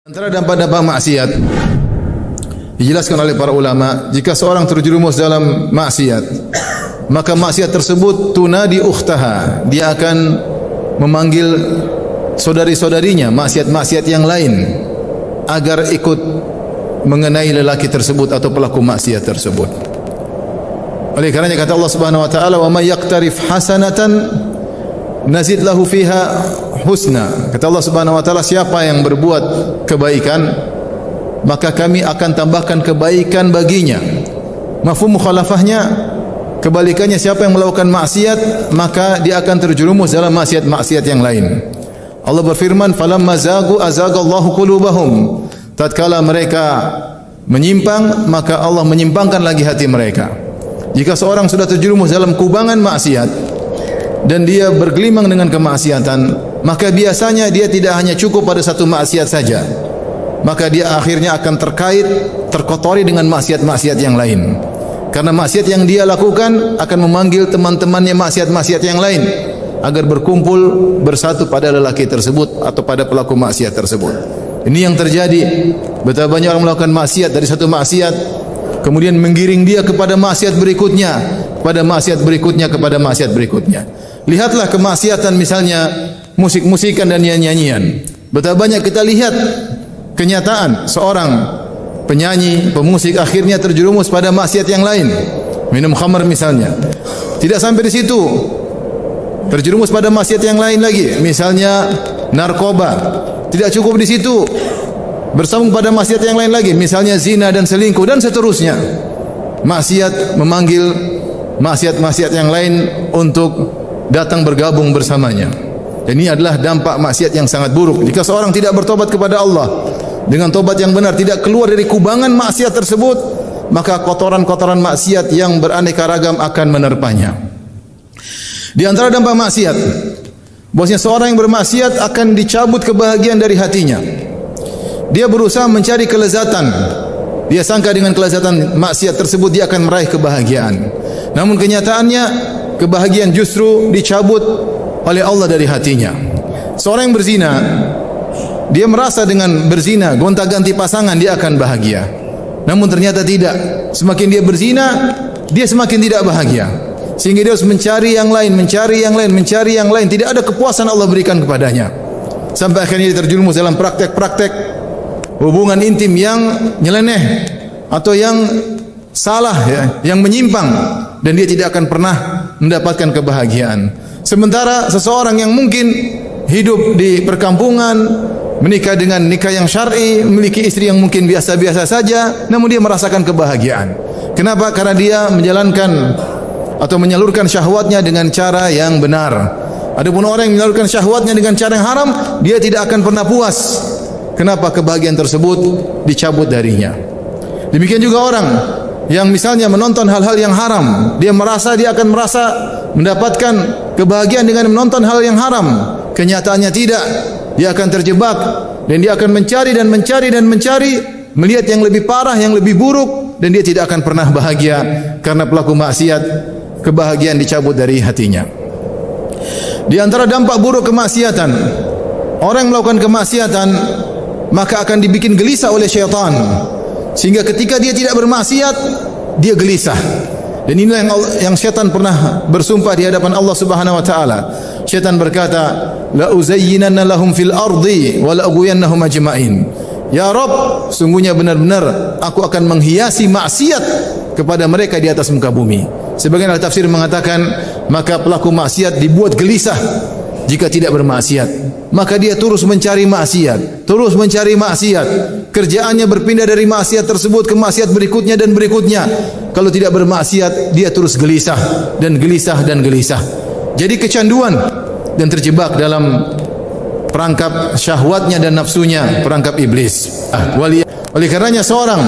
Antara dampak-dampak maksiat dijelaskan oleh para ulama, jika seorang terjerumus dalam maksiat, maka maksiat tersebut tunadi ukhtaha, dia akan memanggil saudari-saudarinya, maksiat-maksiat yang lain agar ikut mengenai lelaki tersebut atau pelaku maksiat tersebut. Oleh karenanya kata Allah Subhanahu wa taala, "Wa may yaqtarif hasanatan nazid lahu fiha husna." Kata Allah Subhanahu wa taala, siapa yang berbuat kebaikan, maka kami akan tambahkan kebaikan baginya. Mafhum mukhalafahnya, kebalikannya, siapa yang melakukan maksiat, maka dia akan terjerumus dalam maksiat-maksiat yang lain. Allah berfirman, "Falamma zagu azagallahu qulubahum." Tatkala mereka menyimpang, maka Allah menyimpangkan lagi hati mereka. Jika seorang sudah terjerumus dalam kubangan maksiat dan dia bergelimang dengan kemaksiatan, maka biasanya dia tidak hanya cukup pada satu maksiat saja, maka dia akhirnya akan terkotori dengan maksiat-maksiat yang lain. Karena maksiat yang dia lakukan akan memanggil teman-temannya maksiat-maksiat yang lain agar berkumpul bersatu pada lelaki tersebut atau pada pelaku maksiat tersebut. Ini yang terjadi. Betapa banyak orang melakukan maksiat dari satu maksiat, kemudian menggiring dia kepada maksiat berikutnya, kepada maksiat berikutnya, kepada maksiat berikutnya. Lihatlah kemaksiatan misalnya musik-musikan dan nyanyian. Betapa banyak kita lihat kenyataan seorang penyanyi, pemusik akhirnya terjerumus pada maksiat yang lain. Minum khamar misalnya. Tidak sampai di situ, terjerumus pada maksiat yang lain lagi, misalnya narkoba. Tidak cukup di situ, bersambung pada maksiat yang lain lagi, misalnya zina dan selingkuh dan seterusnya. Maksiat memanggil maksiat-maksiat yang lain untuk datang bergabung bersamanya. Dan ini adalah dampak maksiat yang sangat buruk. Jika seorang tidak bertobat kepada Allah dengan tobat yang benar, tidak keluar dari kubangan maksiat tersebut, maka kotoran-kotoran maksiat yang beraneka ragam akan menerpanya. Di antara dampak maksiat, bahwasanya seorang yang bermaksiat akan dicabut kebahagiaan dari hatinya. Dia berusaha mencari kelezatan. Dia sangka dengan kelezatan maksiat tersebut dia akan meraih kebahagiaan. Namun kenyataannya kebahagiaan justru dicabut oleh Allah dari hatinya. Seorang yang berzina, dia merasa dengan berzina, gonta-ganti pasangan dia akan bahagia. Namun ternyata tidak. Semakin dia berzina, dia semakin tidak bahagia. Sehingga dia harus mencari yang lain, mencari yang lain, mencari yang lain. Tidak ada kepuasan Allah berikan kepadanya. Sampai akhirnya dia terjerumus dalam praktek-praktek hubungan intim yang nyeleneh atau yang salah, ya, yang menyimpang, dan dia tidak akan pernah mendapatkan kebahagiaan. Sementara seseorang yang mungkin hidup di perkampungan, menikah dengan nikah yang syar'i, memiliki istri yang mungkin biasa-biasa saja, namun dia merasakan kebahagiaan. Kenapa? Karena dia menjalankan atau menyalurkan syahwatnya dengan cara yang benar. Adapun orang yang menyalurkan syahwatnya dengan cara yang haram, dia tidak akan pernah puas. Kenapa? Kebahagiaan tersebut dicabut darinya. Demikian juga orang yang misalnya menonton hal-hal yang haram, dia akan merasa mendapatkan kebahagiaan dengan menonton hal yang haram. Kenyataannya tidak. Dia akan terjebak dan dia akan mencari dan mencari dan mencari, melihat yang lebih parah, yang lebih buruk, dan dia tidak akan pernah bahagia karena pelaku maksiat kebahagiaan dicabut dari hatinya. Di antara dampak buruk kemaksiatan, orang yang melakukan kemaksiatan maka akan dibikin gelisah oleh syaitan, sehingga ketika dia tidak bermaksiat dia gelisah. Dan inilah yang syaitan pernah bersumpah di hadapan Allah Subhanahu wa taala. Syaitan berkata, "La uzayyinanna lahum fil ardi wa la aghwiyannahum ajma'in." Ya Rabb, sungguhnya benar-benar aku akan menghiasi maksiat kepada mereka di atas muka bumi. Sebagian ahli tafsir mengatakan, maka pelaku maksiat dibuat gelisah jika tidak bermaksiat. Maka dia terus mencari maksiat, terus mencari maksiat. Kerjaannya berpindah dari maksiat tersebut ke maksiat berikutnya dan berikutnya. Kalau tidak bermaksiat, dia terus gelisah dan gelisah dan gelisah. Jadi kecanduan dan terjebak dalam perangkap syahwatnya dan nafsunya, perangkap iblis. Oleh karenanya seorang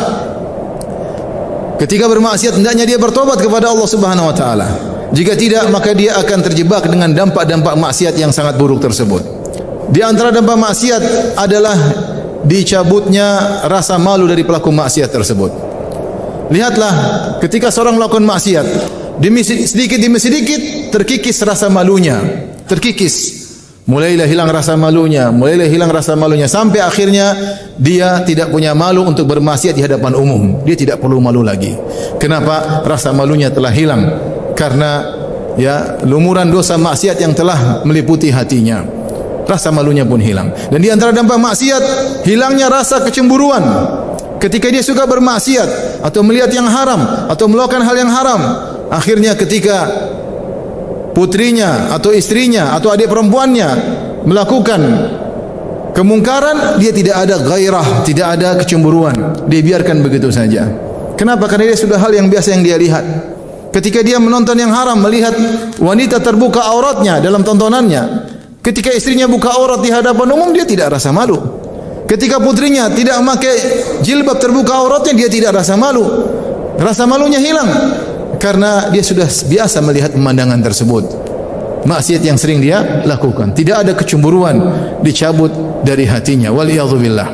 ketika bermaksiat hendaknya dia bertobat kepada Allah Subhanahu wa taala. Jika tidak, maka dia akan terjebak dengan dampak-dampak maksiat yang sangat buruk tersebut. Di antara dampak maksiat adalah dicabutnya rasa malu dari pelaku maksiat tersebut. Lihatlah, ketika seorang melakukan maksiat, demi sedikit terkikis rasa malunya, terkikis. mulailah hilang rasa malunya, sampai akhirnya dia tidak punya malu untuk bermaksiat di hadapan umum. Dia tidak perlu malu lagi. Kenapa? Rasa malunya telah hilang karena lumuran dosa maksiat yang telah meliputi hatinya. Rasa malunya pun hilang. Dan di antara dampak maksiat, hilangnya rasa kecemburuan. Ketika dia suka bermaksiat atau melihat yang haram atau melakukan hal yang haram, akhirnya ketika putrinya atau istrinya atau adik perempuannya melakukan kemungkaran, dia tidak ada gairah, tidak ada kecemburuan. Dia biarkan begitu saja. Kenapa? Karena dia sudah hal yang biasa yang dia lihat. Ketika dia menonton yang haram, melihat wanita terbuka auratnya dalam tontonannya, ketika istrinya buka aurat di hadapan umum, dia tidak rasa malu. Ketika putrinya tidak memakai jilbab terbuka auratnya, dia tidak rasa malu. Rasa malunya hilang karena dia sudah biasa melihat pemandangan tersebut. Maksiat yang sering dia lakukan, tidak ada kecemburuan, dicabut dari hatinya. Waliyadzubillah.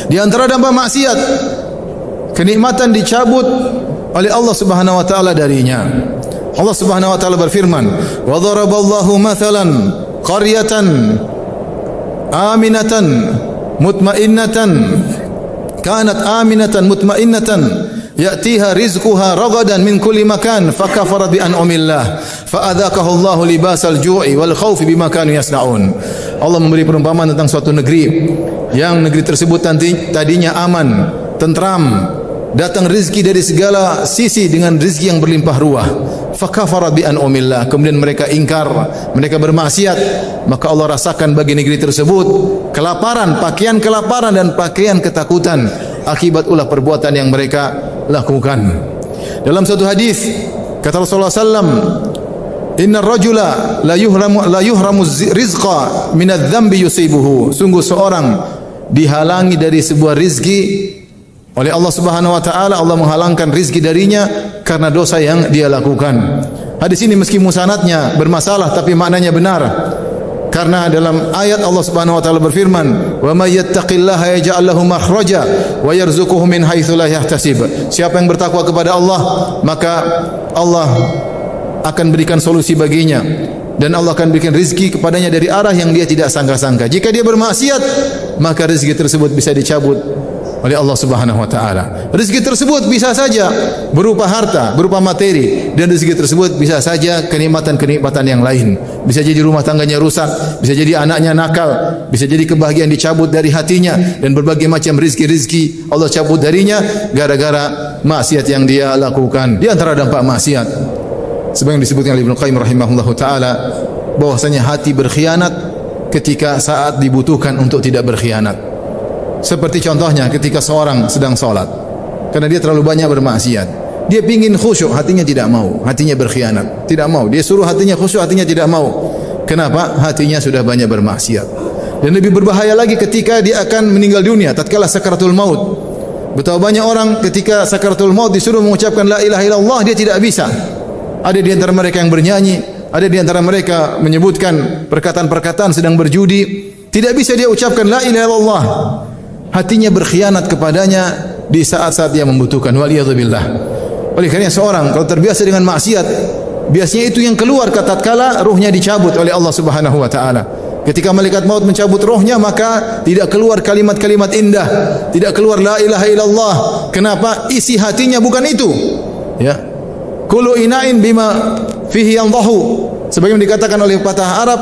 Di antara dampak maksiat, kenikmatan dicabut oleh Allah Subhanahu wa taala darinya. Allah Subhanahu wa taala berfirman, "Wa daraballahu mathalan qaryatan aminatan mutmainnatan kanat aminatan mutmainnatan ya'tiha rizquha ragadan min kulli makan fakafarat bi an'amillah fa'adzaqahu Allahu libasal ju'i wal khaufi bima kanu yasna'un." Allah memberi perumpamaan tentang suatu negeri yang negeri tersebut tadinya aman, tentram, datang rezeki dari segala sisi dengan rezeki yang berlimpah ruah. Fakafarat bi an'amillah, kemudian mereka ingkar, mereka bermaksiat, maka Allah rasakan bagi negeri tersebut kelaparan, pakaian kelaparan dan pakaian ketakutan akibat ulah perbuatan yang mereka lakukan. Dalam satu hadis kata Rasulullah sallam, "Innar rajula la yuhramu rizqa min adz-dzambi yusibuhu." Sungguh seorang dihalangi dari sebuah rizki oleh Allah Subhanahu wa taala. Allah menghalangkan rizki darinya karena dosa yang dia lakukan. Hadis ini meski musanadnya bermasalah tapi maknanya benar. Karena dalam ayat Allah Subhanahu wa taala berfirman, "Wa may yattaqillaha yaj'al lahu makhraja wa yarzuquhu min haitsu la yahtasib." Siapa yang bertakwa kepada Allah, maka Allah akan berikan solusi baginya dan Allah akan berikan rezeki kepadanya dari arah yang dia tidak sangka-sangka. Jika dia bermaksiat, maka rezeki tersebut bisa dicabut oleh Allah Subhanahu wa taala. Rezeki tersebut bisa saja berupa harta, berupa materi, dan rezeki tersebut bisa saja kenikmatan-kenikmatan yang lain. Bisa jadi rumah tangganya rusak, bisa jadi anaknya nakal, bisa jadi kebahagiaan dicabut dari hatinya, dan berbagai macam rezeki-rezeki Allah cabut darinya gara-gara maksiat yang dia lakukan. Di antara dampak maksiat, sebagaimana disebutkan oleh Ibnu Qayyim rahimahullahu taala, bahwasanya hati berkhianat ketika saat dibutuhkan untuk tidak berkhianat. Seperti contohnya ketika seorang sedang salat, karena dia terlalu banyak bermaksiat, dia ingin khusyuk, hatinya tidak mau, hatinya berkhianat, tidak mau. Dia suruh hatinya khusyuk, hatinya tidak mau. Kenapa? Hatinya sudah banyak bermaksiat. Dan lebih berbahaya lagi ketika dia akan meninggal dunia, tatkala sakaratul maut. Betapa banyak orang ketika sakaratul maut disuruh mengucapkan la ilaha illallah, dia tidak bisa. Ada di antara mereka yang bernyanyi, ada di antara mereka menyebutkan perkataan-perkataan sedang berjudi, tidak bisa dia ucapkan la ilaha illallah. Hatinya berkhianat kepadanya di saat-saat yang membutuhkan. Waliyadzubillah. Oleh kerana seorang kalau terbiasa dengan maksiat, biasanya itu yang keluar tatkala ruhnya dicabut oleh Allah Subhanahu wa taala. Ketika malaikat maut mencabut rohnya, maka tidak keluar kalimat-kalimat indah, tidak keluar la ilaha illallah. Kenapa? Isi hatinya bukan itu. Ya. Kullu ina'in bima fihi yandahu. Sebagaimana dikatakan oleh pepatah Arab,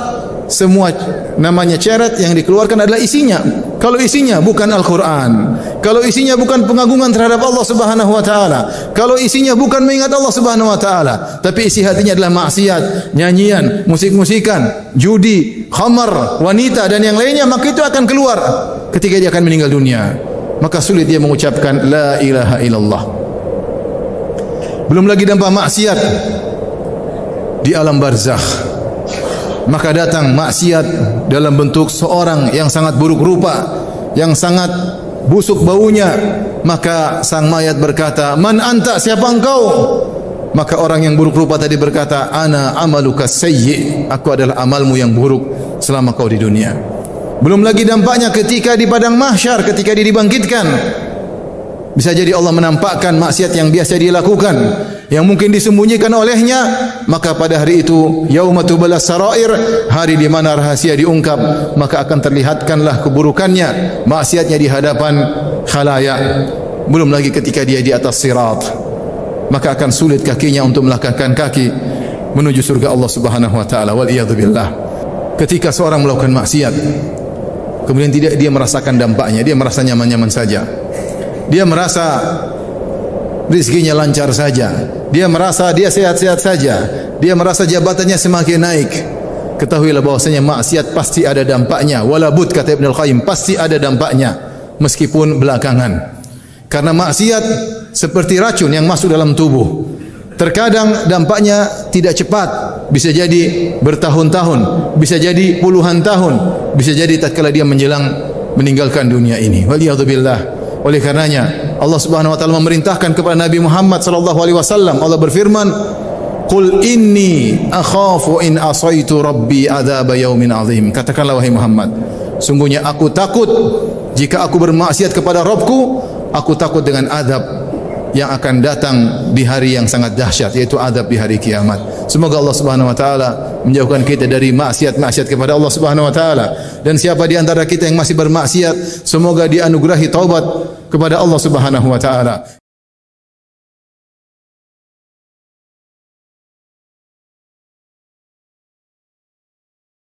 semua namanya ceret yang dikeluarkan adalah isinya. Kalau isinya bukan Al-Quran, kalau isinya bukan pengagungan terhadap Allah Subhanahu wa taala, kalau isinya bukan mengingat Allah Subhanahu wa taala, tapi isi hatinya adalah maksiat, nyanyian, musik-musikan, judi, khamar, wanita dan yang lainnya, maka itu akan keluar ketika dia akan meninggal dunia. Maka sulit dia mengucapkan la ilaha illallah. Belum lagi dampak maksiat di alam barzakh. Maka datang maksiat dalam bentuk seorang yang sangat buruk rupa, yang sangat busuk baunya. Maka sang mayat berkata, "Man anta, siapa engkau?" Maka orang yang buruk rupa tadi berkata, "Ana amaluka sayyi." Aku adalah amalmu yang buruk selama kau di dunia. Belum lagi dampaknya ketika di padang mahsyar, ketika dia dibangkitkan. Bisa jadi Allah menampakkan maksiat yang biasa dia lakukan. yang mungkin disembunyikan olehnya, maka pada hari itu yauma tubalas sarair, hari di mana rahasia diungkap, maka akan terlihatkanlah keburukannya, maksiatnya di hadapan khalayak. Belum lagi ketika dia di atas sirat, maka akan sulit kakinya untuk melangkahkan kaki menuju surga Allah Subhanahu wa taala. Wal iyad billah. Ketika seorang melakukan maksiat, kemudian tidak dia merasakan dampaknya, dia merasa nyaman-nyaman saja. Dia merasa rezekinya lancar saja. Dia merasa dia sehat-sehat saja. Dia merasa jabatannya semakin naik. Ketahuilah bahwasanya maksiat pasti ada dampaknya. Walabud, kata Ibnu Al-Qayyim, pasti ada dampaknya meskipun belakangan. Karena maksiat seperti racun yang masuk dalam tubuh. Terkadang dampaknya tidak cepat, bisa jadi bertahun-tahun, bisa jadi puluhan tahun, bisa jadi tatkala dia menjelang meninggalkan dunia ini. Waliyadzubillah. Oleh karenanya Allah Subhanahu wa taala memerintahkan kepada Nabi Muhammad sallallahu alaihi wasallam, Allah berfirman, "Qul inni akhafu in asaitu rabbi adzab yaumin azim." Katakanlah wahai Muhammad, sungguhnya aku takut jika aku bermaksiat kepada Rabbku, aku takut dengan azab yang akan datang di hari yang sangat dahsyat, yaitu azab di hari kiamat. Semoga Allah Subhanahu wa taala menjauhkan kita dari maksiat-maksiat kepada Allah Subhanahu wa taala. Dan siapa di antara kita yang masih bermaksiat, semoga dianugerahi taubat kepada Allah Subhanahu wa taala.